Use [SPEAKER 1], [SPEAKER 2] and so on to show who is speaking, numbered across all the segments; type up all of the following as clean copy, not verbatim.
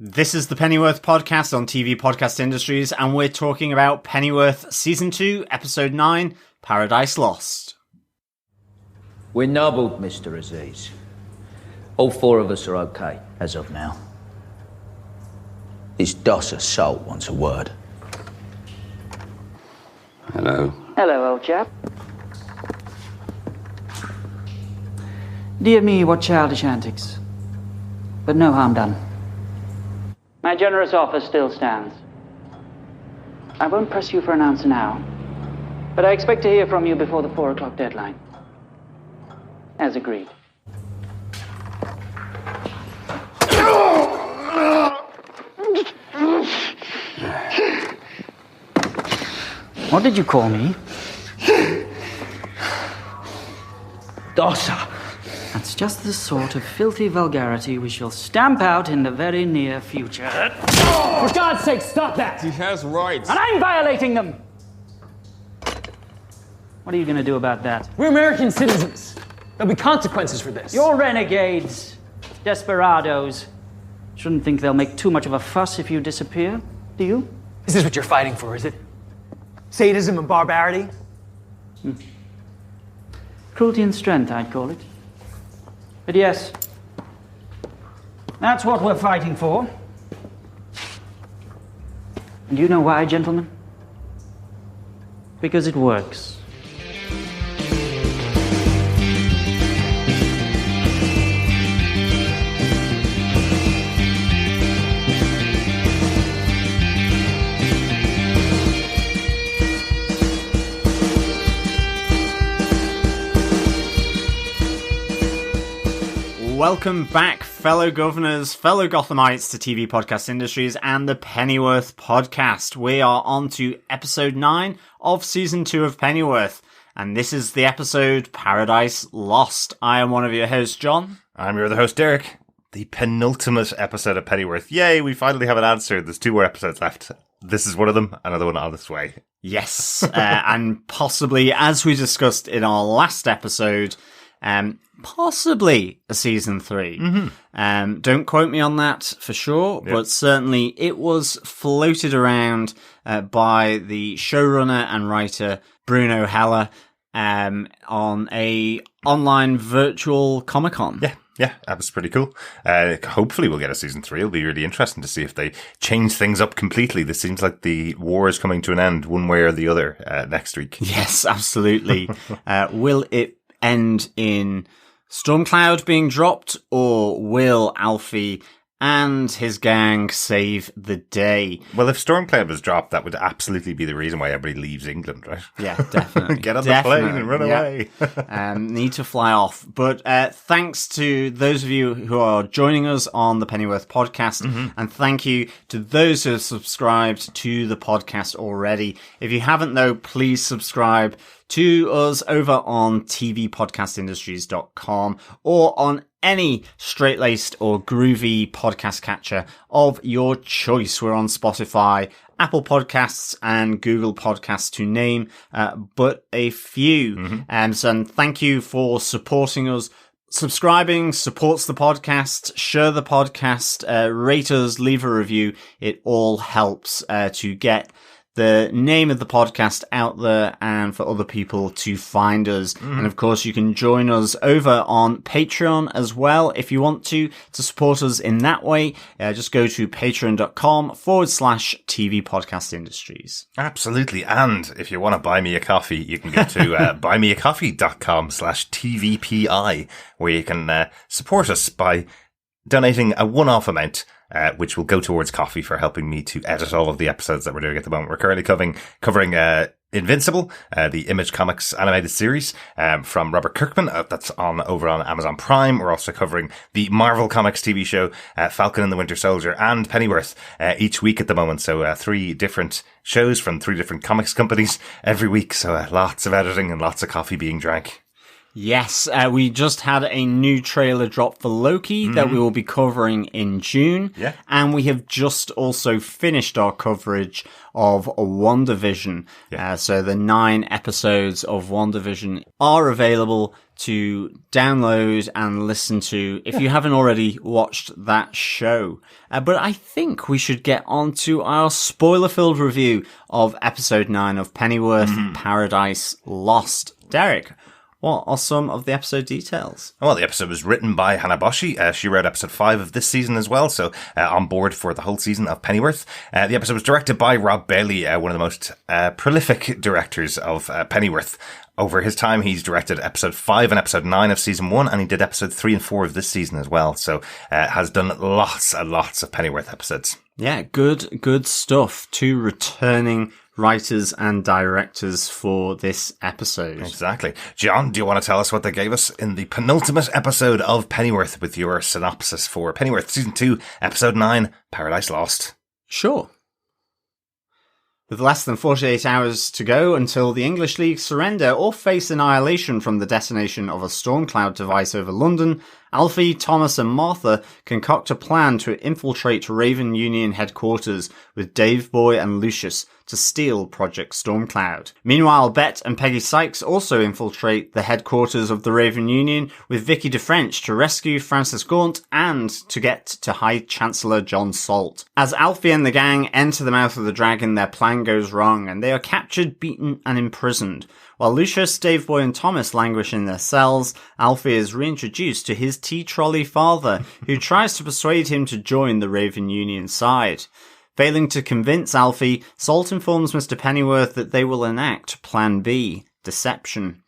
[SPEAKER 1] This is the Pennyworth podcast on TV Podcast Industries, and we're talking about Pennyworth Season 2, Episode 9, Paradise Lost.
[SPEAKER 2] We're nobbled, Mr. Aziz. All four of us are okay, as of now. This Dosser soul wants a word.
[SPEAKER 3] Hello.
[SPEAKER 4] Hello, old chap. Dear me, what childish antics. But no harm done. My generous offer still stands. I won't press you for an answer now, but I expect to hear from you before the 4 o'clock deadline. As agreed. What did you call me?
[SPEAKER 2] Dosser!
[SPEAKER 4] That's just the sort of filthy vulgarity we shall stamp out in the very near future. For God's sake, stop that!
[SPEAKER 3] He has rights.
[SPEAKER 4] And I'm violating them! What are you going to do about that?
[SPEAKER 5] We're American citizens. There'll be consequences for this.
[SPEAKER 4] You're renegades, desperados. Shouldn't think they'll make too much of a fuss if you disappear, do you?
[SPEAKER 5] Is this what you're fighting for, is it? Sadism and barbarity?
[SPEAKER 4] Cruelty and strength, I'd call it. But yes, that's what we're fighting for. And do you know why, gentlemen? Because it works.
[SPEAKER 1] Welcome back, fellow governors, fellow Gothamites, to TV Podcast Industries and the Pennyworth podcast. We are on to episode 9 of season 2 of Pennyworth, and this is the episode Paradise Lost. I am one of your hosts, John.
[SPEAKER 6] I'm your other host, Derek. The penultimate episode of Pennyworth. Yay, we finally have an answer. There's 2 more episodes left. This is one of them, another one on its way.
[SPEAKER 1] Yes, and possibly, as we discussed in our last episode, possibly a season 3.
[SPEAKER 6] Mm-hmm.
[SPEAKER 1] Don't quote me on that for sure, but certainly it was floated around by the showrunner and writer Bruno Heller on a online virtual Comic-Con.
[SPEAKER 6] Yeah, that was pretty cool. Hopefully we'll get a season 3. It'll be really interesting to see if they change things up completely. This seems like the war is coming to an end one way or the other next week.
[SPEAKER 1] Yes, absolutely. Will it end in Stormcloud being dropped, or will Alfie and his gang save the day?
[SPEAKER 6] Well, if Stormcloud was dropped, that would absolutely be the reason why everybody leaves England, right?
[SPEAKER 1] Yeah, definitely.
[SPEAKER 6] Get on the plane and run away.
[SPEAKER 1] Need to fly off. But thanks to those of you who are joining us on the Pennyworth podcast, and thank you to those who have subscribed to the podcast already. If you haven't, though, please subscribe to us over on tvpodcastindustries.com or on any straight-laced or groovy podcast catcher of your choice. We're on Spotify, Apple Podcasts, and Google Podcasts, to name but a few. So thank you for supporting us. Subscribing supports the podcast. Share the podcast, rate us, leave a review. It all helps to get the name of the podcast out there and for other people to find us. And of course, you can join us over on Patreon as well if you want to support us in that way. Just go to patreon.com/TV Podcast Industries.
[SPEAKER 6] Absolutely. And if you want to buy me a coffee, you can go to buymeacoffee.com/TVPI, where you can support us by donating a one-off amount, which will go towards coffee for helping me to edit all of the episodes that we're doing at the moment. We're currently covering Invincible, the Image Comics animated series from Robert Kirkman. That's over on Amazon Prime. We're also covering the Marvel Comics TV show, Falcon and the Winter Soldier, and Pennyworth each week at the moment. So 3 different shows from 3 different comics companies every week. So lots of editing and lots of coffee being drank.
[SPEAKER 1] Yes, we just had a new trailer drop for Loki that we will be covering in June.
[SPEAKER 6] Yeah.
[SPEAKER 1] And we have just also finished our coverage of WandaVision.
[SPEAKER 6] Yeah.
[SPEAKER 1] So the 9 episodes of WandaVision are available to download and listen to if you haven't already watched that show. But I think we should get on to our spoiler-filled review of episode 9 of Pennyworth, Paradise Lost. Derek, what are some of the episode details?
[SPEAKER 6] Well, the episode was written by Hanaboshi. She wrote episode 5 of this season as well, so on board for the whole season of Pennyworth. The episode was directed by Rob Bailey, one of the most prolific directors of Pennyworth. Over his time, he's directed episode 5 and episode 9 of season 1, and he did episode 3 and 4 of this season as well. So has done lots and lots of Pennyworth episodes.
[SPEAKER 1] Yeah, good stuff. 2 returning writers and directors for this episode.
[SPEAKER 6] Exactly. John, do you want to tell us what they gave us in the penultimate episode of Pennyworth with your synopsis for Pennyworth Season 2, Episode 9, Paradise Lost?
[SPEAKER 1] Sure. With less than 48 hours to go until the English League surrender or face annihilation from the detonation of a storm cloud device over London, Alfie, Thomas and Martha concoct a plan to infiltrate Raven Union headquarters with Dave Boy and Lucius to steal Project Stormcloud. Meanwhile, Bet and Peggy Sykes also infiltrate the headquarters of the Raven Union with Vicky DeFrench to rescue Francis Gaunt and to get to High Chancellor John Salt. As Alfie and the gang enter the mouth of the dragon, their plan goes wrong and they are captured, beaten and imprisoned. While Lucius, Dave Boy and Thomas languish in their cells, Alfie is reintroduced to his tea-trolley father, who tries to persuade him to join the Raven Union side. Failing to convince Alfie, Salt informs Mr. Pennyworth that they will enact Plan B, deception.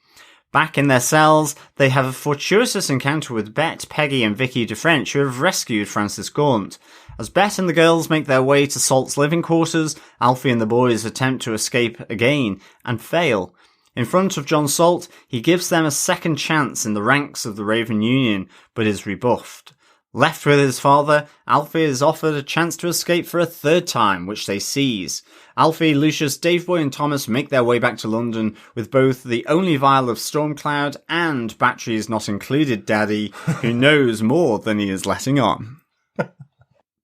[SPEAKER 1] Back in their cells, they have a fortuitous encounter with Bet, Peggy and Vicky DeFrench, who have rescued Francis Gaunt. As Bet and the girls make their way to Salt's living quarters, Alfie and the boys attempt to escape again and fail. In front of John Salt, he gives them a second chance in the ranks of the Raven Union, but is rebuffed. Left with his father, Alfie is offered a chance to escape for a third time, which they seize. Alfie, Lucius, Dave Boy and Thomas make their way back to London with both the only vial of Stormcloud and batteries not included Daddy, who knows more than he is letting on.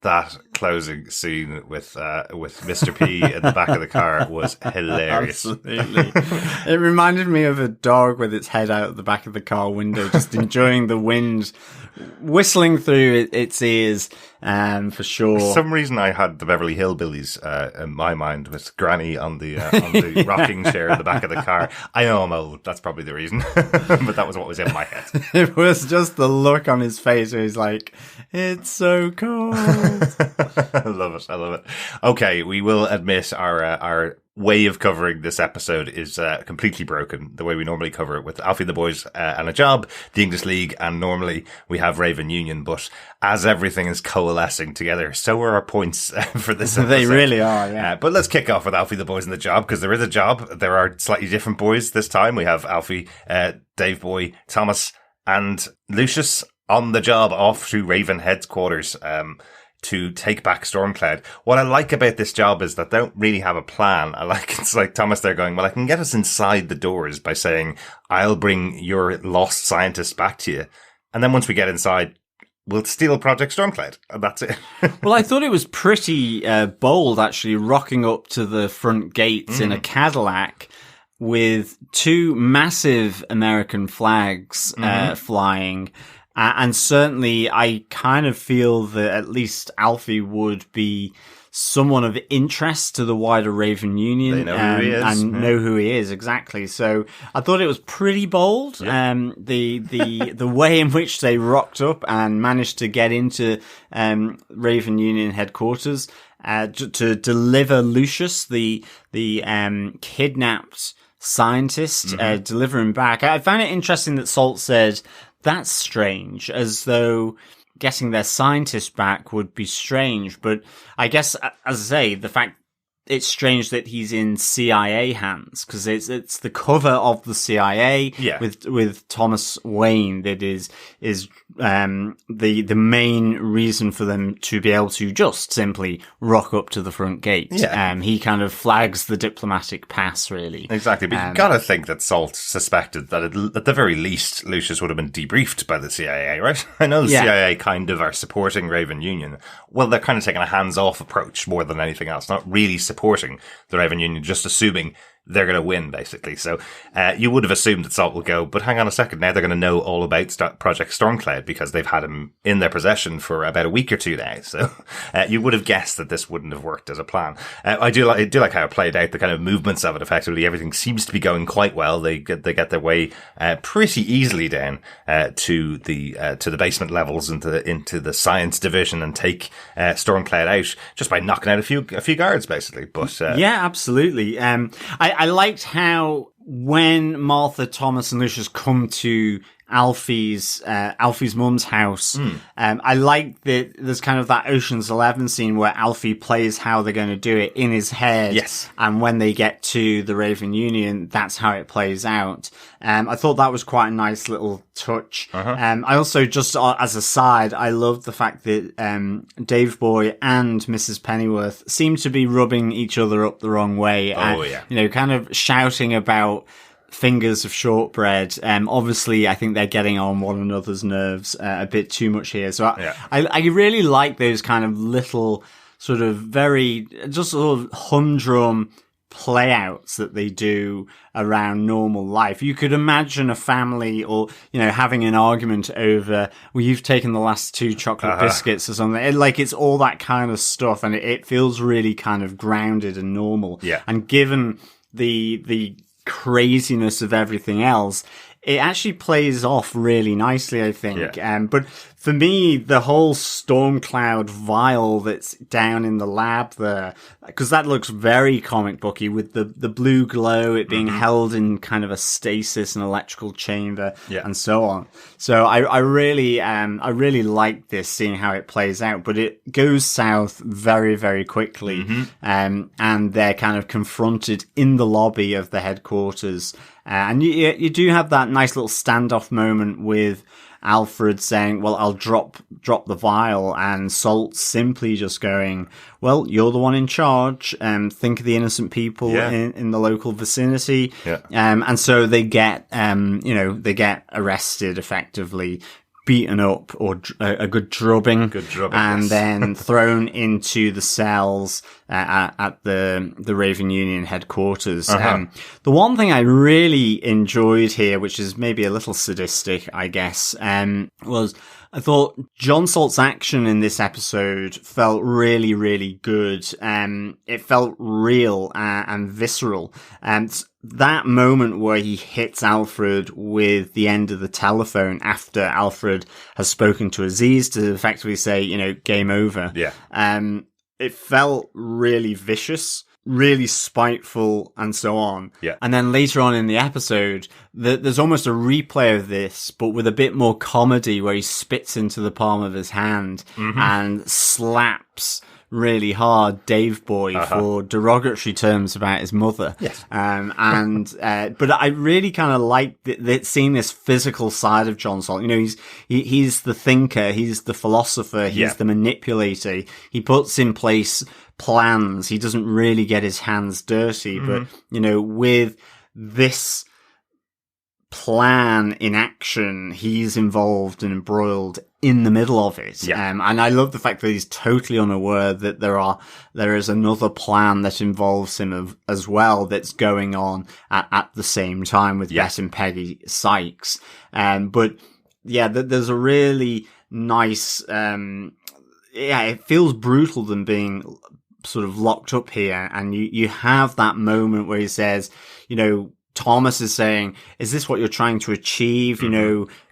[SPEAKER 6] That closing scene with Mr. P in the back of the car was hilarious.
[SPEAKER 1] Absolutely. It reminded me of a dog with its head out the back of the car window, just enjoying the wind whistling through its ears, for sure.
[SPEAKER 6] For some reason, I had the Beverly Hillbillies in my mind with Granny on the rocking chair in the back of the car. I know I'm old. That's probably the reason. But that was what was in my head.
[SPEAKER 1] It was just the look on his face where he's like, it's so cold.
[SPEAKER 6] I love it. Okay, we will admit our way of covering this episode is completely broken. The way we normally cover it with Alfie and the boys and a job, the English League, and normally we have Raven Union. But as everything is coalescing together, so are our points for this episode.
[SPEAKER 1] They really are, yeah.
[SPEAKER 6] But let's kick off with Alfie, the boys, and the job, because there is a job. There are slightly different boys this time. We have Alfie, Dave Boy, Thomas, and Lucius on the job off to Raven headquarters. To take back Stormcloud. What I like about this job is that they don't really have a plan. It's like Thomas there going, well, I can get us inside the doors by saying, I'll bring your lost scientists back to you. And then once we get inside, we'll steal Project Stormcloud. And that's it.
[SPEAKER 1] Well, I thought it was pretty bold, actually, rocking up to the front gates in a Cadillac with 2 massive American flags flying. And certainly, I kind of feel that at least Alfie would be someone of interest to the wider Raven Union.
[SPEAKER 6] They know who he is.
[SPEAKER 1] And know who he is, exactly. So I thought it was pretty bold. Yeah. The way in which they rocked up and managed to get into Raven Union headquarters to deliver Lucius, the kidnapped scientist, deliver him back. I found it interesting that Salt said, that's strange, as though getting their scientist back would be strange. But I guess, as I say, the fact it's strange that he's in CIA hands, because it's the cover of the CIA with Thomas Wayne that is the main reason for them to be able to just simply rock up to the front gate. He kind of flags the diplomatic pass, really.
[SPEAKER 6] Exactly, but you gotta think that Salt suspected that at the very least Lucius would have been debriefed by the CIA, right? I know the CIA kind of are supporting Raven Union. Well, they're kind of taking a hands-off approach more than anything else, not really supporting the Raven Union, just assuming they're going to win, basically. So you would have assumed that Salt will go, but hang on a second, now they're going to know all about Project Stormcloud because they've had him in their possession for about a week or two now. So you would have guessed that this wouldn't have worked as a plan. I do like how it played out, the kind of movements of it. Effectively, everything seems to be going quite well. They get their way pretty easily down to the basement levels into the science division and take Stormcloud out just by knocking out a few guards, basically. But
[SPEAKER 1] yeah, absolutely. I liked how when Martha, Thomas, and Lucius come to Alfie's mum's house, I like that there's kind of that Ocean's 11 scene where Alfie plays how they're going to do it in his head.
[SPEAKER 6] Yes.
[SPEAKER 1] And when they get to the Raven Union, that's how it plays out. I thought that was quite a nice little touch. I also, just as a side, I love the fact that Dave Boy and Mrs. Pennyworth seem to be rubbing each other up the wrong way. Kind of shouting about fingers of shortbread. Obviously, I think they're getting on one another's nerves a bit too much here. So I really like those kind of little sort of very just sort of humdrum playouts that they do around normal life. You could imagine a family or, having an argument over, well, you've taken the last 2 chocolate biscuits or something. It's all that kind of stuff. And it feels really kind of grounded and normal.
[SPEAKER 6] Yeah.
[SPEAKER 1] And given the craziness of everything else, it actually plays off really nicely, I think. But for me, the whole Stormcloud vial that's down in the lab there, because that looks very comic booky with the blue glow, it being held in kind of a stasis and electrical chamber and so on. So I really like this, seeing how it plays out, but it goes south very, very quickly. And they're kind of confronted in the lobby of the headquarters. And you do have that nice little standoff moment with Alfred saying, well, I'll drop the vial, and Salt simply just going, well, you're the one in charge, think of the innocent people in the local vicinity. And so they get, they get arrested effectively, beaten up, or a good drubbing, and then thrown into the cells at the Raven Union headquarters. The one thing I really enjoyed here, which is maybe a little sadistic, I guess, was I thought John Salt's action in this episode felt really, really good. It felt real and visceral. And that moment where he hits Alfred with the end of the telephone after Alfred has spoken to Aziz to effectively say, game over. It felt really vicious, really spiteful, and so on. And then later on in the episode, there's almost a replay of this, but with a bit more comedy, where he spits into the palm of his hand and slaps really hard Dave Boy for derogatory terms about his mother. But I really kind of like seeing this physical side of John Salt. He's the thinker, he's the philosopher, he's the manipulator. He puts in place plans. He doesn't really get his hands dirty, but with this plan in action, he's involved and embroiled in the middle of it. And I love the fact that he's totally unaware that there is another plan that involves him as well, that's going on at the same time with Bess and Peggy Sykes. There's a really nice, it feels brutal than being sort of locked up here. And you have that moment where he says, Thomas is saying, is this what you're trying to achieve?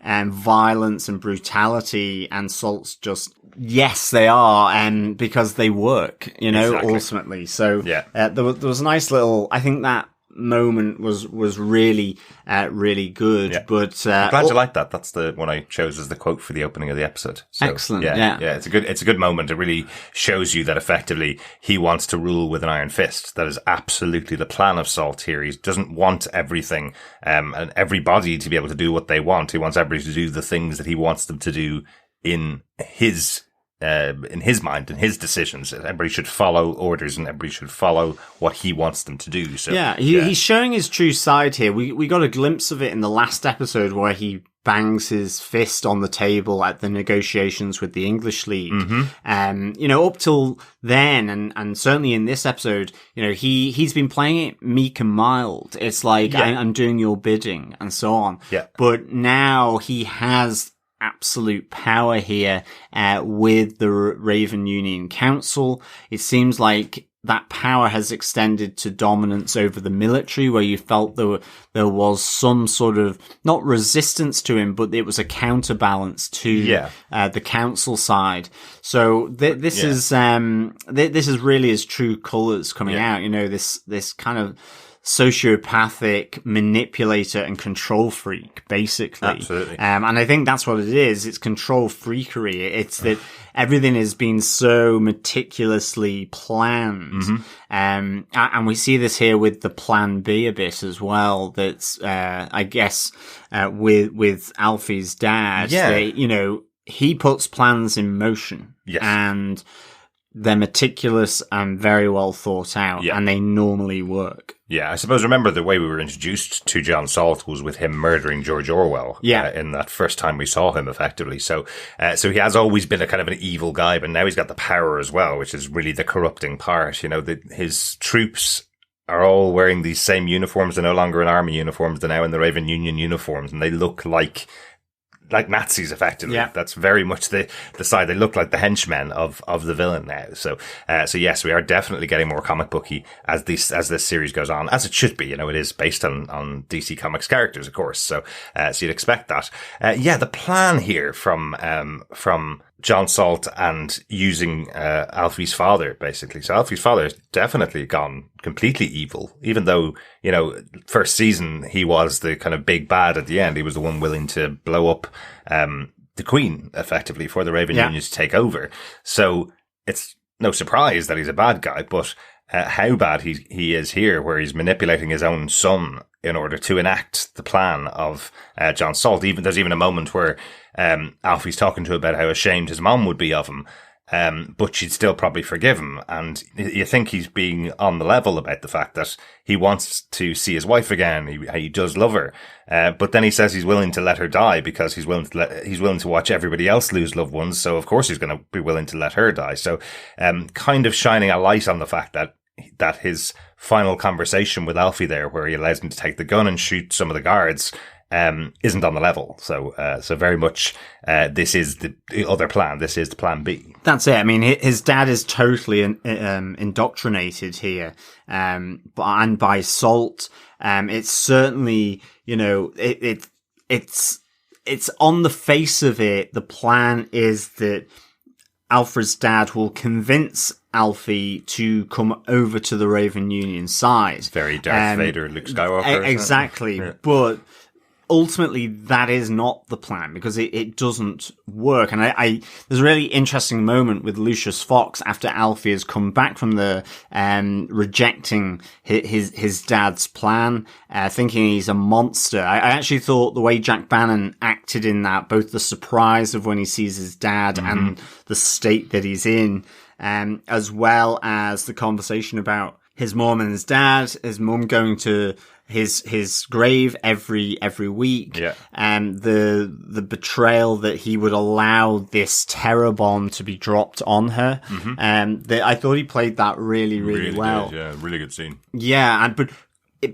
[SPEAKER 1] Violence and brutality, and Salt's just, yes, they are. And because they work, ultimately. So there was a nice little, I think that moment was really really good.
[SPEAKER 6] Yeah.
[SPEAKER 1] But
[SPEAKER 6] I'm glad you like that. That's the one I chose as the quote for the opening of the episode. So,
[SPEAKER 1] excellent.
[SPEAKER 6] Yeah. It's a good moment. It really shows you that effectively he wants to rule with an iron fist. That is absolutely the plan of Salt here. He doesn't want everything and everybody to be able to do what they want. He wants everybody to do the things that he wants them to do in his mind, in his decisions. Everybody should follow orders and everybody should follow what he wants them to do. So
[SPEAKER 1] he's showing his true side here. We got a glimpse of it in the last episode where he bangs his fist on the table at the negotiations with the English League. Up till then, and certainly in this episode, he's been playing it meek and mild. It's like, I'm doing your bidding and so on.
[SPEAKER 6] Yeah.
[SPEAKER 1] But now he has absolute power here with the Raven Union Council. It seems like that power has extended to dominance over the military, where you felt there was some sort of, not resistance to him, but it was a counterbalance to the council side. So this is really his true colours coming out. This kind of sociopathic manipulator and control freak, basically.
[SPEAKER 6] Absolutely.
[SPEAKER 1] And I think that's what it is. It's control freakery. It's that everything has been so meticulously planned. And we see this here with the plan B a bit as well. That's, I guess, with Alfie's dad, he puts plans in motion.
[SPEAKER 6] Yes.
[SPEAKER 1] And they're meticulous and very well thought out, and they normally work.
[SPEAKER 6] Yeah, I suppose, remember, the way we were introduced to John Salt was with him murdering George Orwell. In that first time we saw him, effectively. So he has always been a kind of an evil guy, but now he's got the power as well, which is really the corrupting part. His troops are all wearing these same uniforms. They're no longer in army uniforms. They're now in the Raven Union uniforms, and they look like Nazis, effectively.
[SPEAKER 1] Yeah.
[SPEAKER 6] That's very much the side. They look like the henchmen of the villain now. So yes, we are definitely getting more comic booky as this series goes on, as it should be. It is based on DC Comics characters, of course. So you'd expect that. The plan here from John Salt and using Alfie's father, basically. So Alfie's father has definitely gone completely evil, even though, first season he was the kind of big bad at the end. He was the one willing to blow up the Queen, effectively, for the Raven Union to take over. So it's no surprise that he's a bad guy, but how bad he is here, where he's manipulating his own son in order to enact the plan of John Salt. There's even a moment where Alfie's talking to him about how ashamed his mom would be of him, but she'd still probably forgive him. And you think he's being on the level about the fact that he wants to see his wife again. He does love her, but then he says he's willing to let her die because he's willing to watch everybody else lose loved ones. So of course he's going to be willing to let her die. So kind of shining a light on the fact that his final conversation with Alfie there, where he allows him to take the gun and shoot some of the guards, isn't on the level. So very much, this is the other plan. This is the plan B.
[SPEAKER 1] That's it. I mean, his dad is totally indoctrinated here, and by Salt. It's certainly, it's on the face of it. The plan is that Alfred's dad will convince Alfie to come over to the Raven Union side.
[SPEAKER 6] It's very Darth Vader, Luke Skywalker.
[SPEAKER 1] Exactly. Yeah. But ultimately, that is not the plan, because it doesn't work. And there's a really interesting moment with Lucius Fox after Alfie has come back from the rejecting his dad's plan, thinking he's a monster. I actually thought the way Jack Bannon acted in that, both the surprise of when he sees his dad and the state that he's in, as well as the conversation about his mom and his dad, his mom going to his grave every week, and the betrayal that he would allow this terror bomb to be dropped on her. I thought he played that really well.
[SPEAKER 6] Good, yeah, really good scene.
[SPEAKER 1] Yeah, but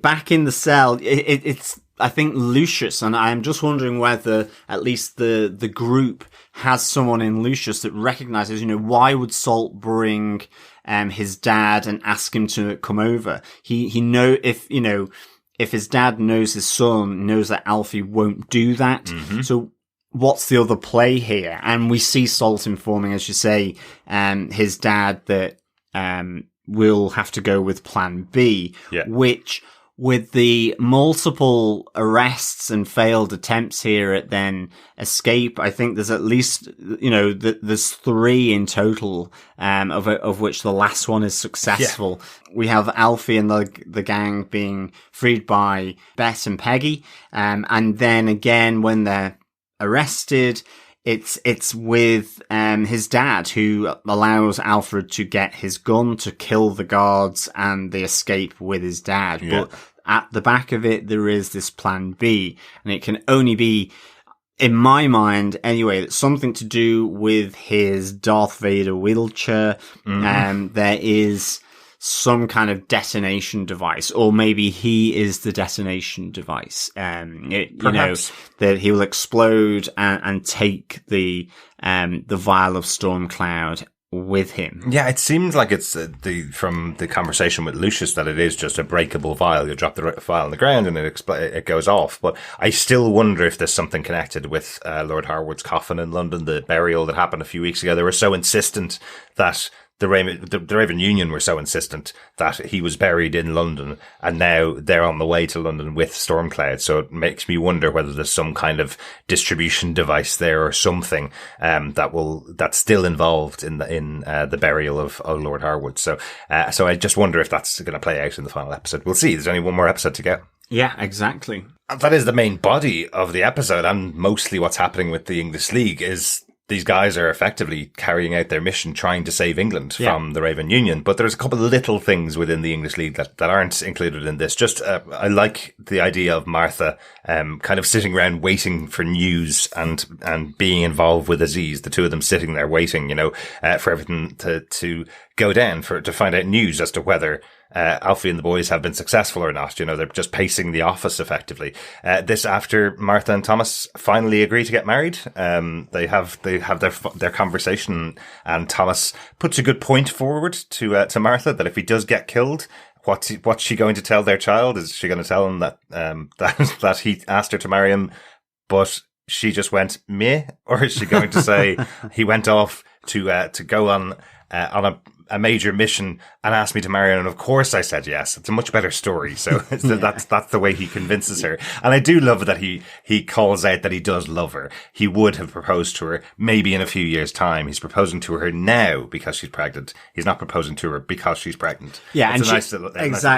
[SPEAKER 1] back in the cell, it's I think Lucius, and I'm just wondering whether at least the group has someone in Lucius that recognizes, why would Salt bring his dad and ask him to come over? He know if his dad knows his son, knows that Alfie won't do that. So what's the other play here? And we see Salt informing, as you say, his dad that will have to go with plan B, which with the multiple arrests and failed attempts here at then escape, I think there's at least, there's 3 in total, of which the last one is successful. Yeah. We have Alfie and the gang being freed by Bette and Peggy. And then again, when they're arrested, it's with his dad, who allows Alfred to get his gun to kill the guards, and they escape with his dad. Yeah. But at the back of it, there is this plan B, and it can only be, in my mind anyway, it's something to do with his Darth Vader wheelchair. There is some kind of detonation device, or maybe he is the detonation device. That he will explode and take the vial of Stormcloud with him.
[SPEAKER 6] Yeah, it seems like it's from the conversation with Lucius that it is just a breakable vial. You drop the vial on the ground and it goes off. But I still wonder if there's something connected with Lord Harwood's coffin in London, the burial that happened a few weeks ago. They were so insistent that the Raven Union were so insistent that he was buried in London, and now they're on the way to London with Stormcloud. So it makes me wonder whether there's some kind of distribution device there or something that's still involved in the burial of Lord Harwood. So I just wonder if that's going to play out in the final episode. We'll see. There's only one more episode to go.
[SPEAKER 1] Yeah, exactly.
[SPEAKER 6] And that is the main body of the episode, and mostly what's happening with the English League is these guys are effectively carrying out their mission, trying to save England from the Raven Union. But there's a couple of little things within the English League that aren't included in this. Just, I like the idea of Martha, kind of sitting around waiting for news and being involved with Aziz, the two of them sitting there waiting, for everything to go down to find out news as to whether Alfie and the boys have been successful or not. They're just pacing the office effectively. This after Martha and Thomas finally agree to get married. They have their conversation, and Thomas puts a good point forward to Martha that if he does get killed, what's she going to tell their child? Is she going to tell him that that he asked her to marry him, but she just went meh? Or is she going to say he went off to go on a major mission and asked me to marry her, and of course I said yes? It's a much better story. So that's the way he convinces her. And I do love that he calls out that he does love her. He would have proposed to her maybe in a few years' time. He's proposing to her now because she's pregnant. He's not proposing to her because she's pregnant.
[SPEAKER 1] Yeah,
[SPEAKER 6] it's
[SPEAKER 1] and
[SPEAKER 6] nice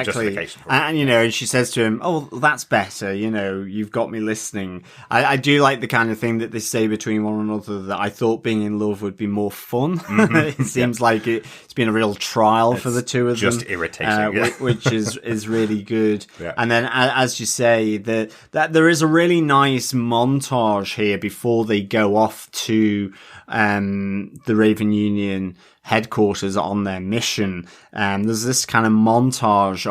[SPEAKER 6] justification for her.
[SPEAKER 1] And she says to him, "Oh, that's better. You've got me listening." I do like the kind of thing that they say between one another, that I thought being in love would be more fun. It seems like it's been a real trial for the two of them.
[SPEAKER 6] Just irritating,
[SPEAKER 1] which is really good.
[SPEAKER 6] Yeah.
[SPEAKER 1] And then, as you say, that there is a really nice montage here before they go off to the Raven Union headquarters on their mission. There's this kind of montage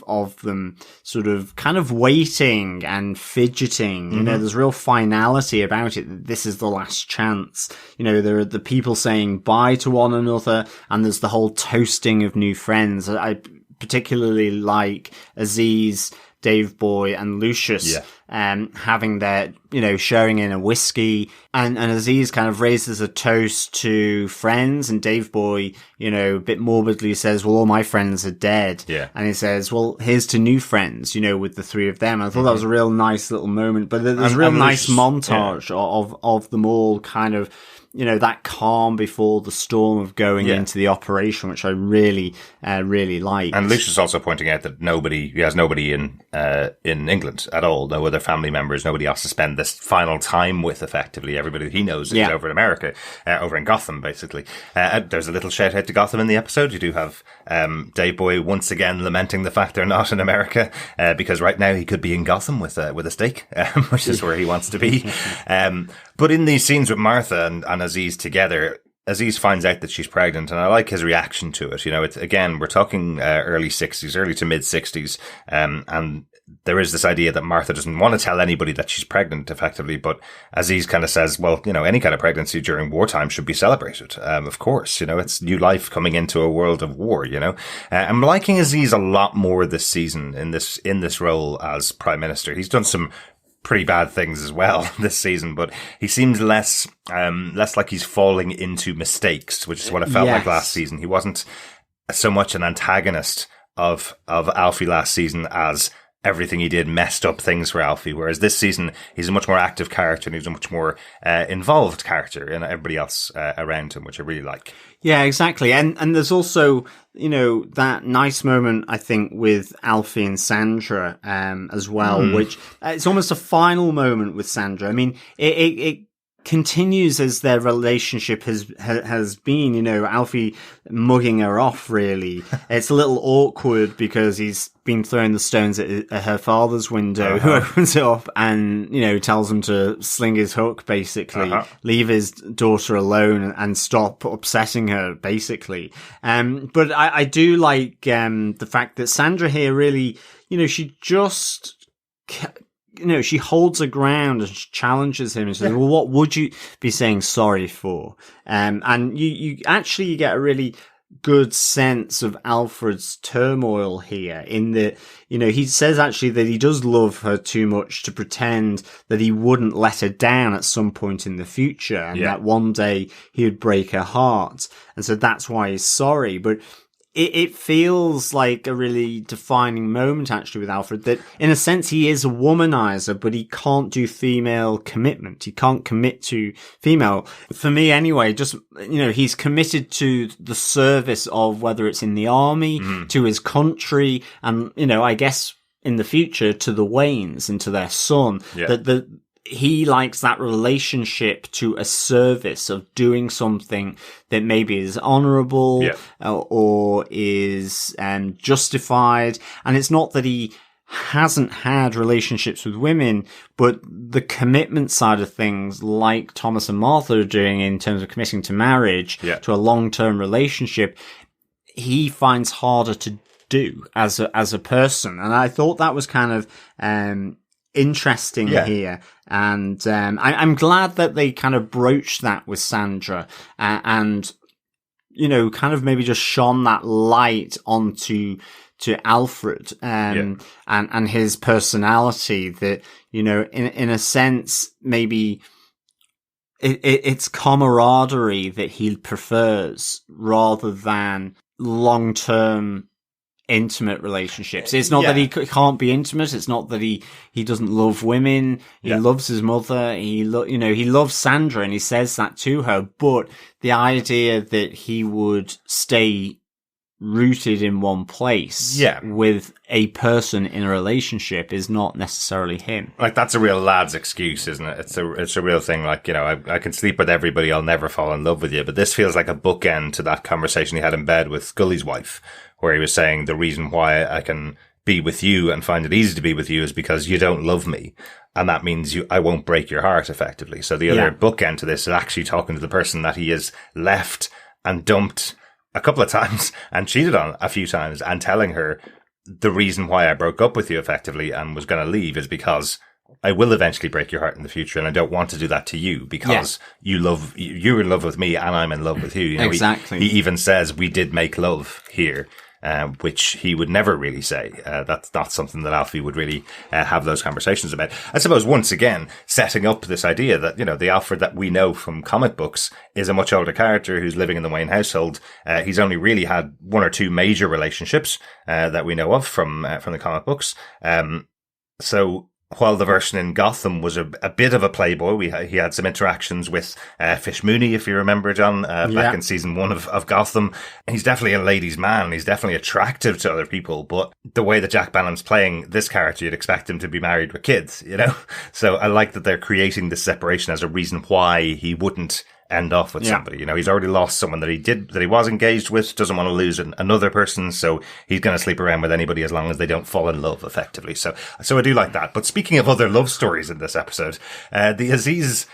[SPEAKER 1] of them sort of kind of waiting and fidgeting. There's real finality about it. This is the last chance. There are the people saying bye to one another, and there's the whole toasting of new friends. I particularly like Aziz, Dave Boy, and Lucius having their, sharing in a whiskey, and Aziz kind of raises a toast to friends, and Dave Boy, a bit morbidly says, well, all my friends are dead.
[SPEAKER 6] Yeah.
[SPEAKER 1] And he says, well, here's to new friends, with the three of them. I thought that was a real nice little moment, but there's a real nice montage of them all kind of, that calm before the storm of going into the operation, which I really, really like.
[SPEAKER 6] And Lucius also pointing out that he has nobody in England at all. No other family members, nobody else to spend this final time with, effectively. Everybody that he knows is over in America, over in Gotham, basically. There's a little shout out to Gotham in the episode. You do have, Dave Boy once again lamenting the fact they're not in America, because right now he could be in Gotham with a steak, which is where he wants to be. But in these scenes with Martha and Aziz together, Aziz finds out that she's pregnant, and I like his reaction to it. It's, again, we're talking early to mid 60s, and there is this idea that Martha doesn't want to tell anybody that she's pregnant, effectively, but Aziz kind of says, well, any kind of pregnancy during wartime should be celebrated. Of course, it's new life coming into a world of war, I'm liking Aziz a lot more this season in this role as Prime Minister. He's done some pretty bad things as well this season, but he seems less like he's falling into mistakes, which is what I felt like last season. He wasn't so much an antagonist of Alfie last season as everything he did messed up things for Alfie, whereas this season he's a much more active character and he's a much more involved character in everybody else around him, which I really like.
[SPEAKER 1] Yeah, exactly. And there's also, that nice moment, I think, with Alfie and Sandra as well, which it's almost a final moment with Sandra. I mean, it continues as their relationship has been, Alfie mugging her off, really. It's a little awkward because he's been throwing the stones at her father's window, who opens it up and, tells him to sling his hook, basically, leave his daughter alone and stop upsetting her, basically. But I do like the fact that Sandra here really, she just... she holds her ground and challenges him and says, well, what would you be saying sorry for? And you actually get a really good sense of Alfred's turmoil here in that, he says actually that he does love her too much to pretend that he wouldn't let her down at some point in the future and that one day he would break her heart. And so that's why he's sorry. But it feels like a really defining moment, actually, with Alfred, that in a sense he is a womanizer, but he can't do female commitment. He can't commit to female. For me, anyway, just, he's committed to the service of whether it's in the army, to his country, and, I guess in the future to the Waynes and to their son. That he likes that relationship to a service of doing something that maybe is honorable or is justified. And it's not that he hasn't had relationships with women, but the commitment side of things, like Thomas and Martha are doing in terms of committing to marriage, to a long-term relationship, he finds harder to do as a person. And I thought that was kind of interesting here. And I'm glad that they kind of broached that with Sandra and kind of maybe just shone that light onto Alfred and his personality, that in a sense maybe it's camaraderie that he prefers rather than long-term intimate relationships. It's not that he can't be intimate. It's not that he doesn't love women. He loves his mother. He loves Sandra, and he says that to her. But the idea that he would stay rooted in one place with a person in a relationship is not necessarily him.
[SPEAKER 6] Like, that's a real lad's excuse, isn't it? It's a real thing. Like, I can sleep with everybody. I'll never fall in love with you. But this feels like a bookend to that conversation he had in bed with Scully's wife, where he was saying the reason why I can be with you and find it easy to be with you is because you don't love me. And that means I won't break your heart, effectively. So the other bookend to this is actually talking to the person that he has left and dumped a couple of times and cheated on a few times, and telling her the reason why I broke up with you, effectively, and was going to leave is because I will eventually break your heart in the future, and I don't want to do that to you because you're in love with me and I'm in love with you.
[SPEAKER 1] Exactly.
[SPEAKER 6] He even says we did make love here. Which he would never really say. That's not something that Alfie would really have those conversations about. I suppose, once again, setting up this idea that, the Alfred that we know from comic books is a much older character who's living in the Wayne household. He's only really had one or two major relationships that we know of from the comic books. So while the version in Gotham was a bit of a playboy, he had some interactions with Fish Mooney, if you remember, John, back in season 1 of Gotham. He's definitely a ladies' man. He's definitely attractive to other people. But the way that Jack Bannon's playing this character, you'd expect him to be married with kids, So I like that they're creating this separation as a reason why he wouldn't end off with somebody. He's already lost someone that he was engaged with, doesn't want to lose another person, so he's going to sleep around with anybody as long as they don't fall in love, effectively. So I do like that. But speaking of other love stories in this episode, the Aziz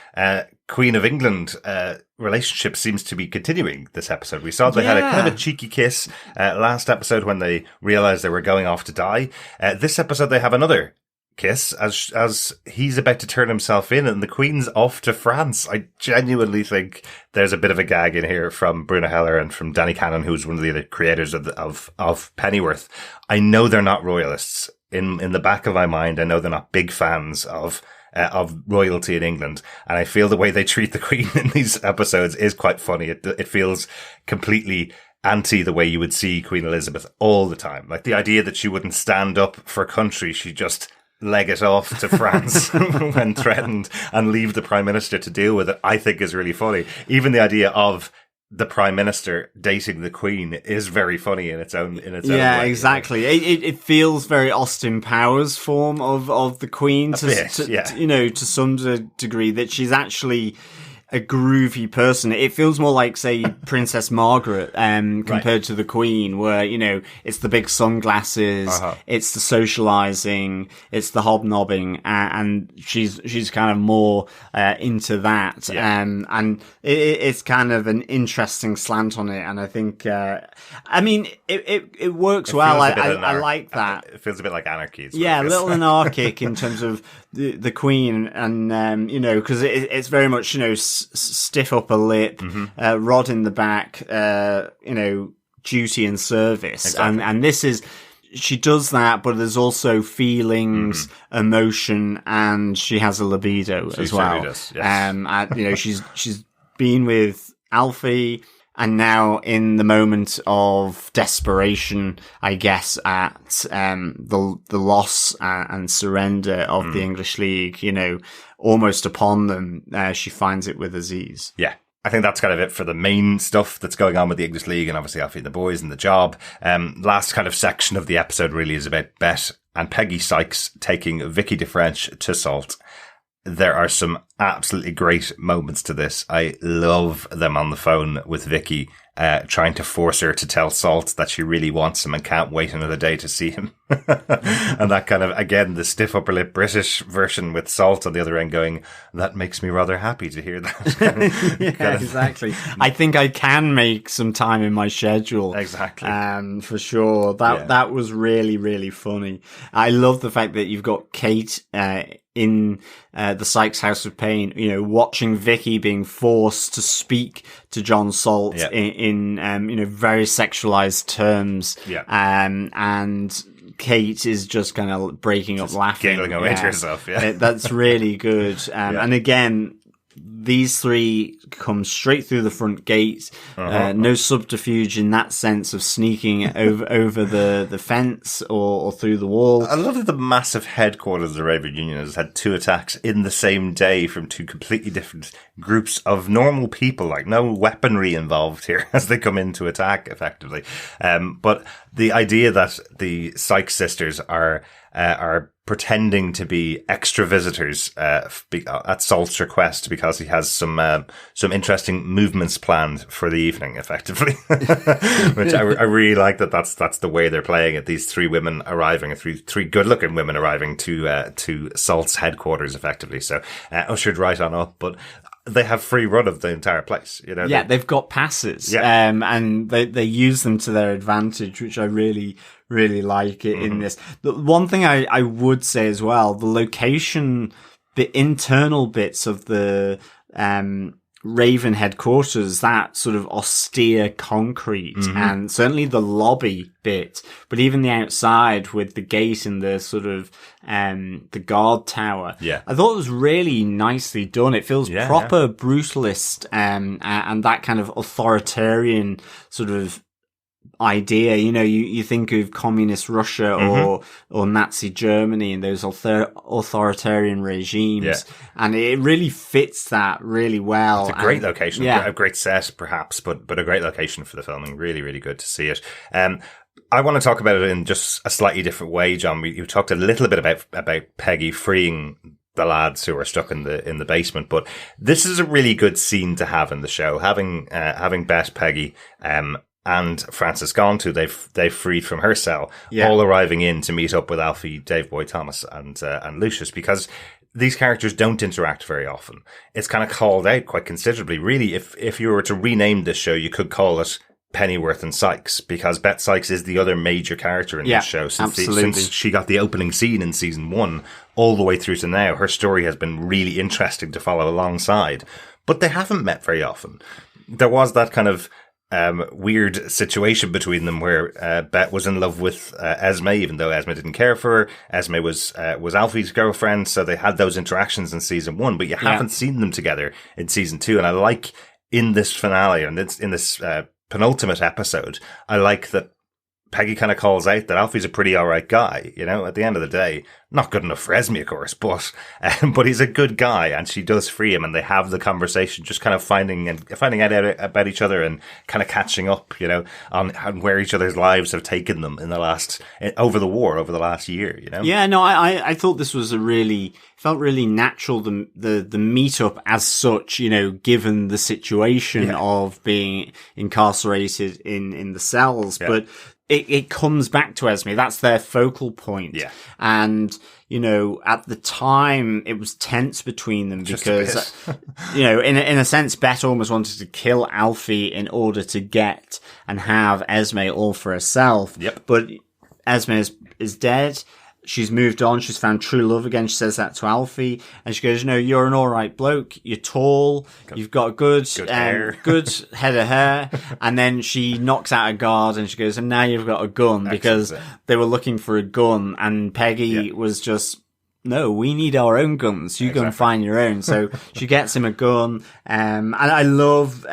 [SPEAKER 6] Queen of England relationship seems to be continuing this episode. We saw they had a kind of a cheeky kiss last episode when they realized they were going off to die. This episode they have another kiss as he's about to turn himself in and the Queen's off to France. I genuinely think there's a bit of a gag in here from Bruno Heller and from Danny Cannon, who's one of the other creators of Pennyworth. I know they're not royalists. In the back of my mind, I know they're not big fans of royalty in England, and I feel the way they treat the Queen in these episodes is quite funny. It feels completely anti the way you would see Queen Elizabeth all the time. Like the idea that she wouldn't stand up for country, she just leg it off to France when threatened and leave the Prime Minister to deal with it, I think is really funny. Even the idea of the Prime Minister dating the Queen is very funny in its own way.
[SPEAKER 1] Yeah, exactly. It feels very Austin Powers form of the Queen to some degree, that she's actually a groovy person. It feels more like, say, Princess Margaret, compared to the Queen, where, it's the big sunglasses, it's the socializing, it's the hobnobbing, and she's kind of more, into that.
[SPEAKER 6] Yeah.
[SPEAKER 1] And it's kind of an interesting slant on it. And I think, it works well. I like that.
[SPEAKER 6] It feels a bit like anarchy.
[SPEAKER 1] Yeah, a little anarchic in terms of the Queen, and because it's very much stiff upper lip, rod in the back, duty and service,
[SPEAKER 6] exactly.
[SPEAKER 1] and this is. She does that, but there's also feelings, emotion, and she has a libido as well.
[SPEAKER 6] Does, yes.
[SPEAKER 1] She's been with Alfie, and now in the moment of desperation, I guess, at the loss and surrender of the English League, almost upon them, she finds it with Aziz.
[SPEAKER 6] Yeah. I think that's kind of it for the main stuff that's going on with the English League, and obviously Alfie and the boys and the job. Last kind of section of the episode really is about Bet and Peggy Sykes taking Vicky DeFrench to Salt. There are some absolutely great moments to this. I love them on the phone with Vicky, trying to force her to tell Salt that she really wants him and can't wait another day to see him. And that kind of, again, the stiff upper lip British version with Salt on the other end going, that makes me rather happy to hear that.
[SPEAKER 1] Yeah, exactly. I think I can make some time in my schedule.
[SPEAKER 6] Exactly.
[SPEAKER 1] For sure. That was really, really funny. I love the fact that you've got Kate, in the Sykes House of Pain, watching Vicky being forced to speak to John Salt in very sexualized terms.
[SPEAKER 6] Yeah.
[SPEAKER 1] And Kate is just kind of breaking up laughing.
[SPEAKER 6] Giggling away to herself, yeah.
[SPEAKER 1] That's really good. And again, these three come straight through the front gate. No subterfuge in that sense of sneaking over the fence or through the wall.
[SPEAKER 6] I love that the massive headquarters of the Raven Union has had 2 attacks in the same day from 2 completely different groups of normal people, like no weaponry involved here as they come in to attack effectively. But the idea that the Sykes sisters are pretending to be extra visitors at Salt's request because he has some interesting movements planned for the evening, effectively. Which I really like that's the way they're playing it. These 3 women arriving, 3 good-looking women arriving to Salt's headquarters, effectively. So ushered right on up, but they have free run of the entire place.
[SPEAKER 1] Yeah, they've got passes, and they use them to their advantage, which I really, really like it in this. The one thing I would say as well, the location, the internal bits of the Raven headquarters, that sort of austere concrete, and certainly the lobby bit, but even the outside with the gate and the sort of the guard tower.
[SPEAKER 6] Yeah,
[SPEAKER 1] I thought it was really nicely done. It feels proper brutalist, and that kind of authoritarian sort of idea. You think of communist Russia or Nazi Germany and those authoritarian regimes, and it really fits that really well.
[SPEAKER 6] It's a great location, a great set perhaps, but a great location for the filming. Really, really good to see it. I want to talk about it in just a slightly different way, John. You talked a little bit about Peggy freeing the lads who are stuck in the basement, but this is a really good scene to have in the show. Having Bet, Peggy, and Frances Gaunt, who they've freed from her cell, all arriving in to meet up with Alfie, Dave Boy Thomas, and Lucius, because these characters don't interact very often. It's kind of called out quite considerably. Really, if you were to rename this show, you could call it Pennyworth and Sykes, because Bet Sykes is the other major character in this show since she got the opening scene in season 1 all the way through to now. Her story has been really interesting to follow alongside, but they haven't met very often. There was that kind of weird situation between them where Bet was in love with Esme, even though Esme didn't care for her. Esme was Alfie's girlfriend, so they had those interactions in season 1, but you haven't seen them together in season 2. And I like in this finale and in this penultimate episode, I like that Peggy kind of calls out that Alfie's a pretty alright guy, you know, at the end of the day. Not good enough for Esme, of course, but he's a good guy, and she does free him, and they have the conversation, just kind of finding out about each other and kind of catching up, you know, on where each other's lives have taken them over the last year, you know?
[SPEAKER 1] Yeah, no, I thought this was felt really natural, the meetup as such, you know, given the situation of being incarcerated in the cells, but it comes back to Esme. That's their focal point. Yeah. And, you know, at the time, it was tense between them because, you know, in a sense, Bet almost wanted to kill Alfie in order to get and have Esme all for herself. Yep. But Esme is dead. She's moved on. She's found true love again. She says that to Alfie, and she goes, "No, you're an all right bloke. You're tall. You've got good hair. Good head of hair." And then she knocks out a guard, and she goes, "And now you've got a gun," because they were looking for a gun, and Peggy was just, "No, we need our own guns. You go and find your own." So she gets him a gun. And I love,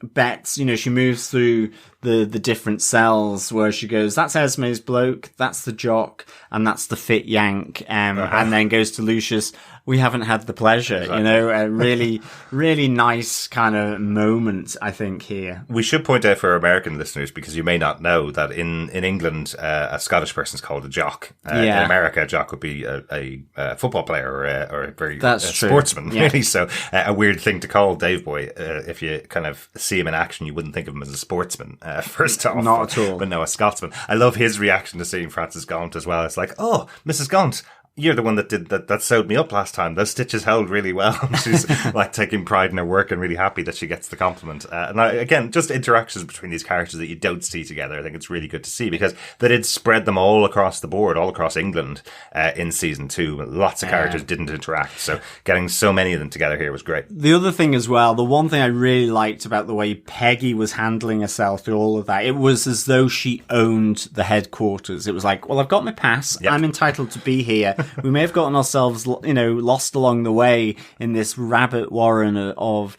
[SPEAKER 1] Bet's, you know, she moves through the different cells where she goes, "That's Esme's bloke. That's the jock. And that's the fit yank." And then goes to Lucius, "We haven't had the pleasure," you know, a really, really nice kind of moment, I think, here.
[SPEAKER 6] We should point out for American listeners, because you may not know that in England, a Scottish person's called a jock. In America, a jock would be a football player or a very sportsman, really. So a weird thing to call Dave Boy. If you kind of see him in action, you wouldn't think of him as a sportsman, first off.
[SPEAKER 1] Not at all.
[SPEAKER 6] But no, a Scotsman. I love his reaction to seeing Frances Gaunt as well. It's like, "Oh, Mrs. Gaunt, you're the one that did that sewed me up last time. Those stitches held really well." She's like taking pride in her work and really happy that she gets the compliment. Again, just interactions between these characters that you don't see together. I think it's really good to see, because they did spread them all across the board, all across England, in season 2. Lots of characters didn't interact. So getting so many of them together here was great.
[SPEAKER 1] The other thing as well, the one thing I really liked about the way Peggy was handling herself through all of that, it was as though she owned the headquarters. It was like, "Well, I've got my pass. Yep. I'm entitled to be here. We may have gotten ourselves, you know, lost along the way in this rabbit warren of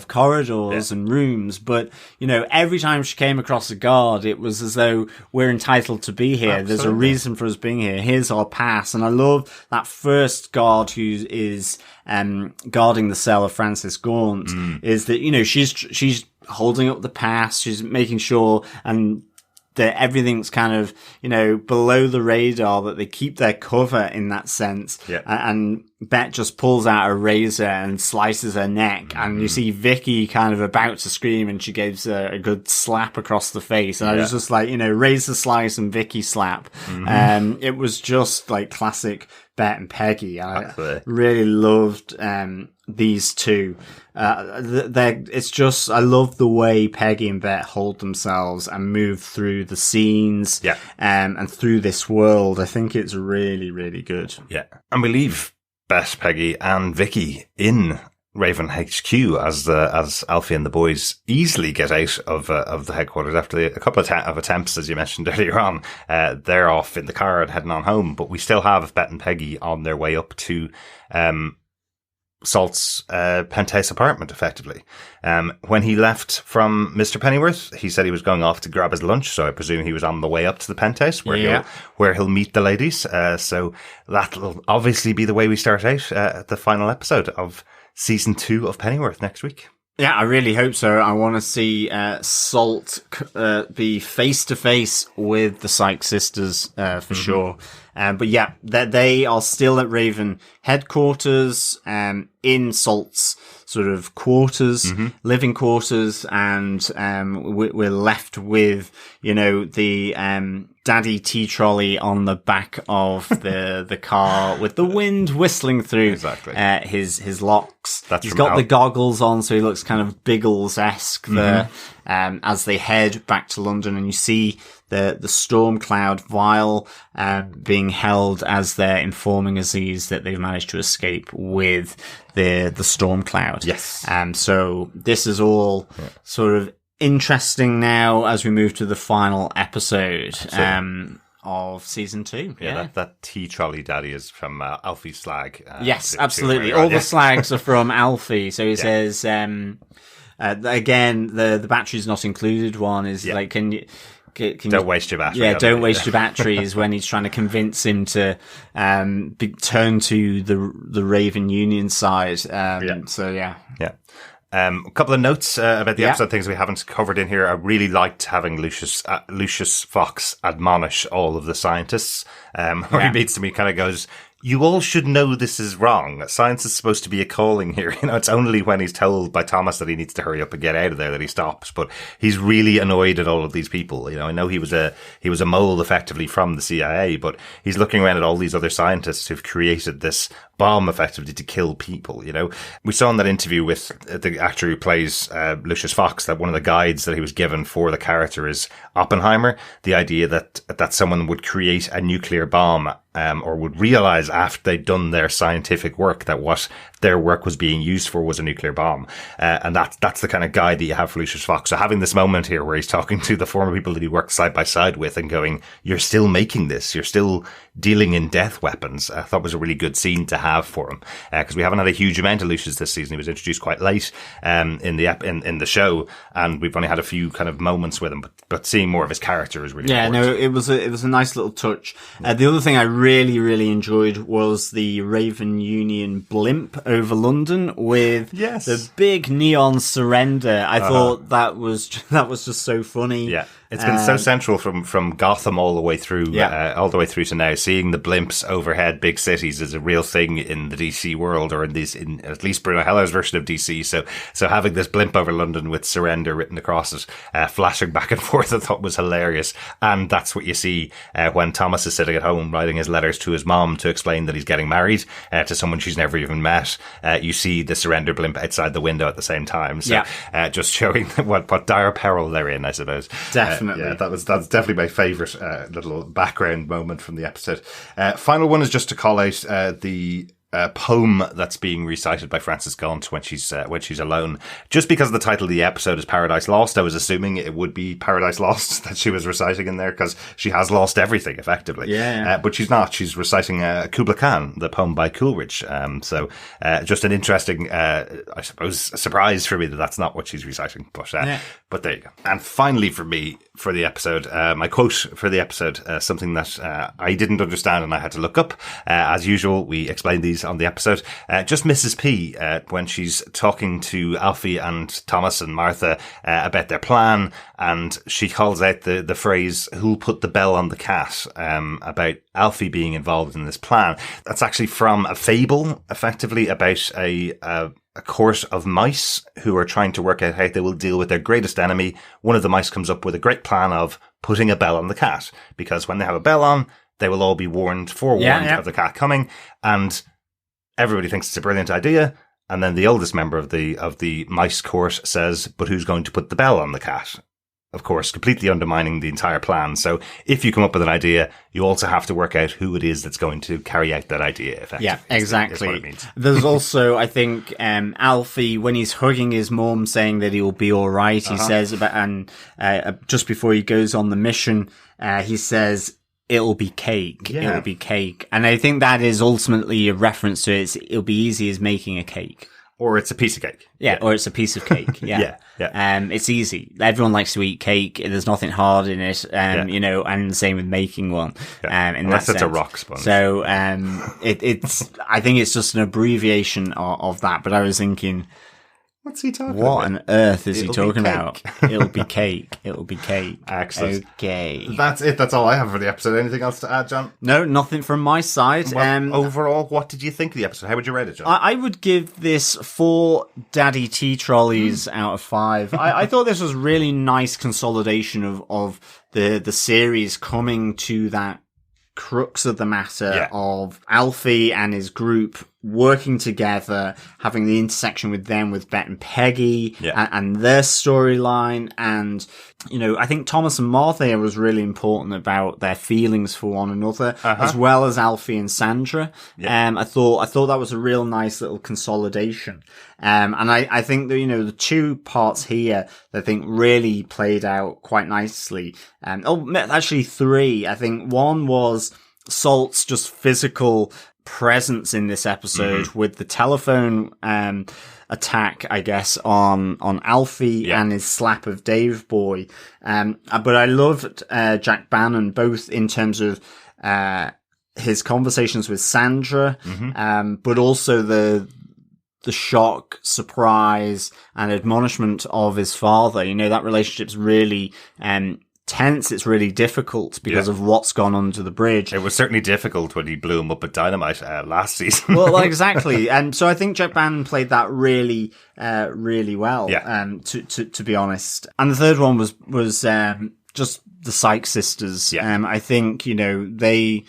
[SPEAKER 1] corridors and rooms, but, you know, every time she came across a guard, it was as though we're entitled to be here. Absolutely. There's a reason for us being here. Here's our pass." And I love that first guard who is guarding the cell of Frances Gaunt, is that, you know, she's holding up the pass, she's making sure and that everything's kind of, you know, below the radar, that they keep their cover in that sense. Yeah. And Bet just pulls out a razor and slices her neck, and you see Vicky kind of about to scream, and she gives a good slap across the face. And I was just like, you know, razor slice and Vicky slap. It was just like classic Bet and Peggy. I really loved these two. It's just, I love the way Peggy and Bet hold themselves and move through the scenes, and through this world. I think it's really, really good.
[SPEAKER 6] Yeah, and we leave Bet, Peggy, and Vicky in Raven HQ as Alfie and the boys easily get out of the headquarters after a couple of attempts, as you mentioned earlier on. They're off in the car and heading on home, but we still have Bet and Peggy on their way up to Salt's penthouse apartment, effectively. When he left from Mr. Pennyworth, he said he was going off to grab his lunch, so I presume he was on the way up to the penthouse where he'll meet the ladies. So that'll obviously be the way we start out the final episode of season 2 of Pennyworth next week.
[SPEAKER 1] Yeah, I really hope so. I want to see Salt be face to face with the Sykes sisters for sure. But yeah, they are still at Raven headquarters, in Salt's sort of quarters, living quarters, and we're left with, you know, the daddy tea trolley on the back of the car with the wind whistling through his locks. He's got the goggles on, so he looks kind of Biggles-esque there, as they head back to London, and you see the storm cloud vial being held as they're informing Aziz that they've managed to escape with the storm cloud.
[SPEAKER 6] Yes.
[SPEAKER 1] So this is all sort of interesting now as we move to the final episode of season 2.
[SPEAKER 6] Yeah, that tea trolley daddy is from Alfie's slag.
[SPEAKER 1] Yes, absolutely. All the slags are from Alfie. So he says, Again, the battery's not included one is like, can you
[SPEAKER 6] don't waste your battery.
[SPEAKER 1] Yeah, don't waste your batteries when he's trying to convince him to turn to the Raven Union side. So yeah.
[SPEAKER 6] A couple of notes about the episode, things we haven't covered in here. I really liked having Lucius Fox admonish all of the scientists, where he meets them. He kind of goes, "You all should know this is wrong. Science is supposed to be a calling here." You know, it's only when he's told by Thomas that he needs to hurry up and get out of there that he stops. But he's really annoyed at all of these people. You know, I know he was a mole effectively from the CIA, but he's looking around at all these other scientists who've created this bomb effectively to kill people. You know, we saw in that interview with the actor who plays Lucius Fox that one of the guides that he was given for the character is Oppenheimer. The idea that someone would create a nuclear bomb or would realize after they'd done their scientific work that what their work was being used for was a nuclear bomb. And that's the kind of guide that you have for Lucius Fox. So having this moment here where he's talking to the former people that he worked side by side with and going, "You're still making this. You're still dealing in death weapons," I thought was a really good scene to have for him. Because we haven't had a huge amount of Lucius this season. He was introduced quite late, in the show. And we've only had a few kind of moments with him, but seeing more of his character is really important.
[SPEAKER 1] No, it was a nice little touch. The other thing I really enjoyed was the Raven Union blimp over London with the big neon surrender. I thought that was just so funny.
[SPEAKER 6] Yeah. It's been so central from Gotham all the way through to now. Seeing the blimps overhead big cities is a real thing in the DC world, or in at least Bruno Heller's version of DC. So having this blimp over London with surrender written across it, flashing back and forth, I thought was hilarious. And that's what you see when Thomas is sitting at home writing his letters to his mom to explain that he's getting married to someone she's never even met. You see the surrender blimp outside the window at the same time. So just showing what dire peril they're in, I suppose.
[SPEAKER 1] Definitely.
[SPEAKER 6] That's definitely my favourite little background moment from the episode. Final one is just to call out the poem that's being recited by Frances Gaunt when she's alone. Just because the title of the episode is Paradise Lost, I was assuming it would be Paradise Lost that she was reciting in there, because she has lost everything effectively. But she's not. She's reciting Kubla Khan, the poem by Coleridge. So just an interesting, I suppose, surprise for me that that's not what she's reciting. But there you go. And finally, for me, for the episode, my quote for the episode, something that I didn't understand and I had to look up. As usual, we explained these on the episode. Just Mrs. P, when she's talking to Alfie and Thomas and Martha about their plan, and she calls out the phrase, "Who'll put the bell on the cat," about Alfie being involved in this plan. That's actually from a fable, effectively, about a court of mice who are trying to work out how they will deal with their greatest enemy. One of the mice comes up with a great plan of putting a bell on the cat, because when they have a bell on, they will all be forewarned of the cat coming, and everybody thinks it's a brilliant idea. And then the oldest member of the mice court says, "But who's going to put the bell on the cat?" Of course, completely undermining the entire plan. So if you come up with an idea, you also have to work out who it is that's going to carry out that idea effectively.
[SPEAKER 1] Yeah, exactly.
[SPEAKER 6] Is what it means.
[SPEAKER 1] There's also, I think, Alfie, when he's hugging his mum, saying that he'll be all right, he says about, and just before he goes on the mission, he says, "It'll be cake. It'll be cake." And I think that is ultimately a reference to it'll be easy as making a cake.
[SPEAKER 6] Or it's a piece of cake.
[SPEAKER 1] Yeah, or it's a piece of cake. Yeah. It's easy. Everyone likes to eat cake. There's nothing hard in it. You know, and the same with making one.
[SPEAKER 6] Unless it's a rock sponge.
[SPEAKER 1] So, it's, I think it's just an abbreviation of that, but I was thinking,
[SPEAKER 6] what's he talking about?
[SPEAKER 1] What on earth is he talking about? It'll be cake. It'll be cake.
[SPEAKER 6] Excellent.
[SPEAKER 1] Okay.
[SPEAKER 6] That's it. That's all I have for the episode. Anything else to add, John?
[SPEAKER 1] No, nothing from my side.
[SPEAKER 6] Well, overall, what did you think of the episode? How would you rate it, John?
[SPEAKER 1] I would give this 4 Daddy Tea Trolleys out of 5. I thought this was really nice consolidation of the series coming to that crux of the matter of Alfie and his group working together, having the intersection with them, with Bet and Peggy, and their storyline. And, you know, I think Thomas and Martha was really important about their feelings for one another, as well as Alfie and Sandra. I thought that was a real nice little consolidation. And I think that, you know, the 2 parts here, I think really played out quite nicely. Actually 3. I think one was Salt's just physical presence in this episode with the telephone attack, I guess, on Alfie and his slap of Dave Boy. But I loved Jack Bannon, both in terms of his conversations with Sandra, but also the shock, surprise, and admonishment of his father. You know, that relationship's really tense. It's really difficult because of what's gone under the bridge.
[SPEAKER 6] It was certainly difficult when he blew him up with dynamite last season.
[SPEAKER 1] Well, exactly. And so I think Jack Bannon played that really well, to be honest. And the third one was just the Sykes sisters. I think, you know, they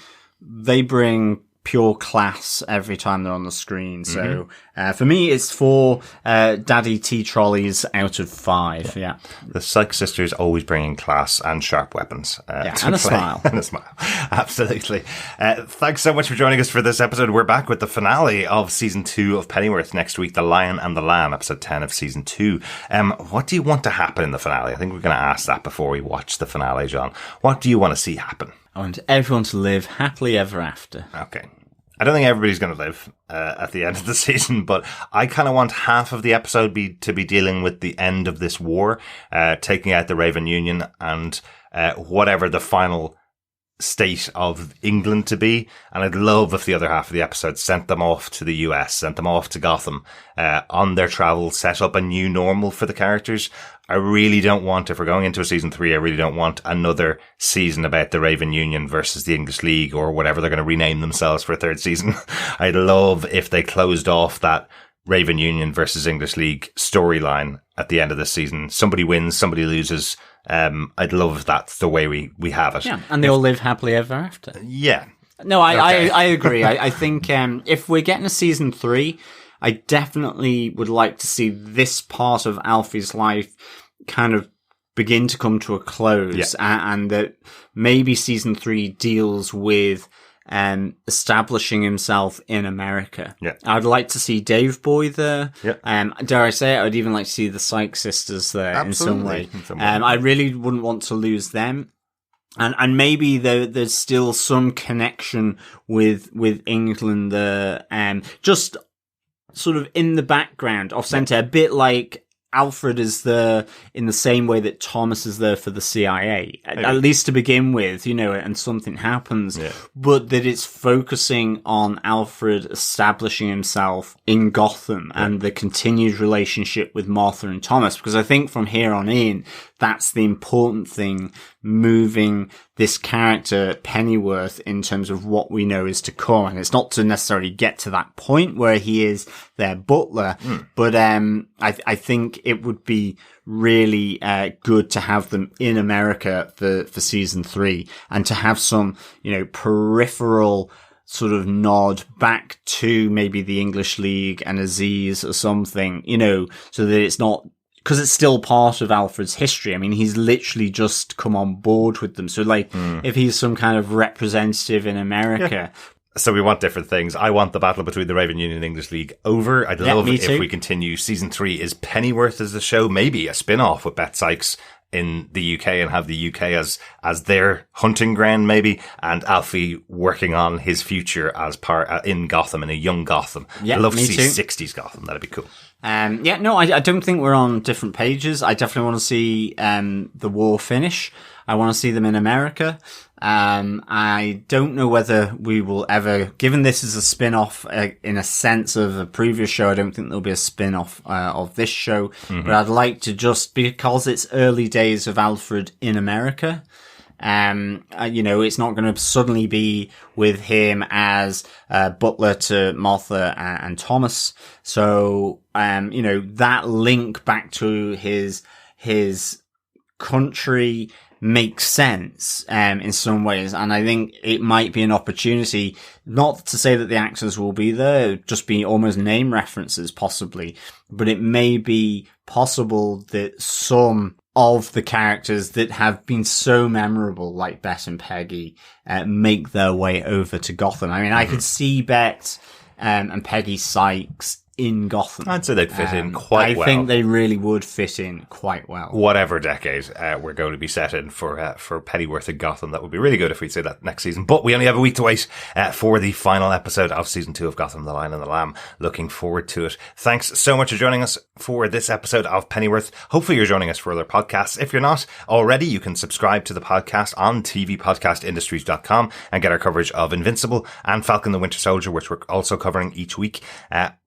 [SPEAKER 1] bring pure class every time they're on the screen. So for me, it's 4 Daddy Tea Trolleys out of 5. Yeah.
[SPEAKER 6] The Sykes sisters always bringing class and sharp weapons.
[SPEAKER 1] And a smile.
[SPEAKER 6] And a smile. Absolutely. Thanks so much for joining us for this episode. We're back with the finale of season 2 of Pennyworth next week, The Lion and the Lamb, episode 10 of season 2. What do you want to happen in the finale? I think we're going to ask that before we watch the finale, John. What do you want to see happen?
[SPEAKER 1] I want everyone to live happily ever after.
[SPEAKER 6] Okay. I don't think everybody's going to live at the end of the season, but I kind of want half of the episode to be dealing with the end of this war, taking out the Raven Union and whatever the final state of England to be. And I'd love if the other half of the episode sent them off to the US, sent them off to Gotham on their travel, set up a new normal for the characters. I really don't want, if we're going into a season 3, I really don't want another season about the Raven Union versus the English League or whatever they're going to rename themselves for a third season. I'd love if they closed off that Raven Union versus English League storyline at the end of this season. Somebody wins, somebody loses. I'd love if that's the way we have it.
[SPEAKER 1] Yeah, and they all live happily ever after.
[SPEAKER 6] Yeah.
[SPEAKER 1] No, I agree. I think if we're getting a season 3, I definitely would like to see this part of Alfie's life kind of begin to come to a close, and that maybe season 3 deals with establishing himself in America. Yeah. I'd like to see Dave Boy there. Yeah. Dare I say it, I'd even like to see the Sykes sisters there in some way. I really wouldn't want to lose them. And maybe there's still some connection with England there, just sort of in the background, off center, a bit like Alfred is there in the same way that Thomas is there for the CIA, at least to begin with, you know, and something happens, but that it's focusing on Alfred establishing himself in Gotham and the continued relationship with Martha and Thomas, because I think from here on in, that's the important thing, moving this character Pennyworth in terms of what we know is to come. And it's not to necessarily get to that point where he is their butler, but I think it would be really good to have them in America for season 3, and to have some, you know, peripheral sort of nod back to maybe the English League and Aziz or something, you know, so that it's not, because it's still part of Alfred's history. I mean, he's literally just come on board with them. So, like, if he's some kind of representative in America.
[SPEAKER 6] So we want different things. I want the battle between the Raven Union and English League over. I'd love if we continue. Season 3 is Pennyworth as the show, maybe a spin-off with Beth Sykes in the UK, and have the UK as their hunting ground, maybe, and Alfie working on his future as part in Gotham, in a young Gotham. I'd love to see 60s Gotham. That'd be cool.
[SPEAKER 1] I don't think we're on different pages. I definitely want to see the war finish. I want to see them in America. I don't know whether we will ever, given this is a spin-off in a sense of a previous show, I don't think there'll be a spin-off of this show. But I'd like to, just because it's early days of Alfred in America, you know, it's not going to suddenly be with him as butler to Martha and Thomas. So, you know, that link back to his country makes sense in some ways, and I think it might be an opportunity, not to say that the actors will be there, just be almost name references possibly, but it may be possible that some of the characters that have been so memorable, like Bet and Peggy, make their way over to Gotham. I mean, I could see Bet and Peggy Sykes in Gotham.
[SPEAKER 6] I'd say they'd fit in quite well.
[SPEAKER 1] I think they really would fit in quite well.
[SPEAKER 6] Whatever decade we're going to be set in for Pennyworth and Gotham, that would be really good if we'd say that next season. But we only have a week to wait for the final episode of season 2 of Gotham, the Lion and the Lamb. Looking forward to it. Thanks so much for joining us for this episode of Pennyworth. Hopefully you're joining us for other podcasts. If you're not already, you can subscribe to the podcast on tvpodcastindustries.com and get our coverage of Invincible and Falcon the Winter Soldier, which we're also covering each week.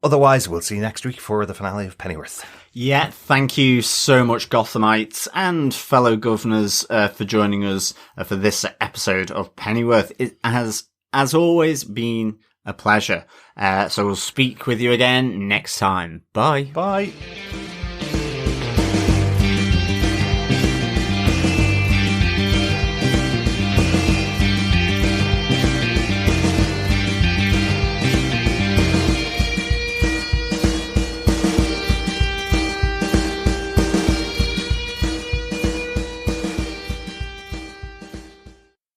[SPEAKER 6] Otherwise, we'll see you next week for the finale of Pennyworth.
[SPEAKER 1] Yeah, thank you so much, Gothamites and fellow governors, for joining us for this episode of Pennyworth. It has, as always, been a pleasure. So we'll speak with you again next time. Bye.
[SPEAKER 6] Bye.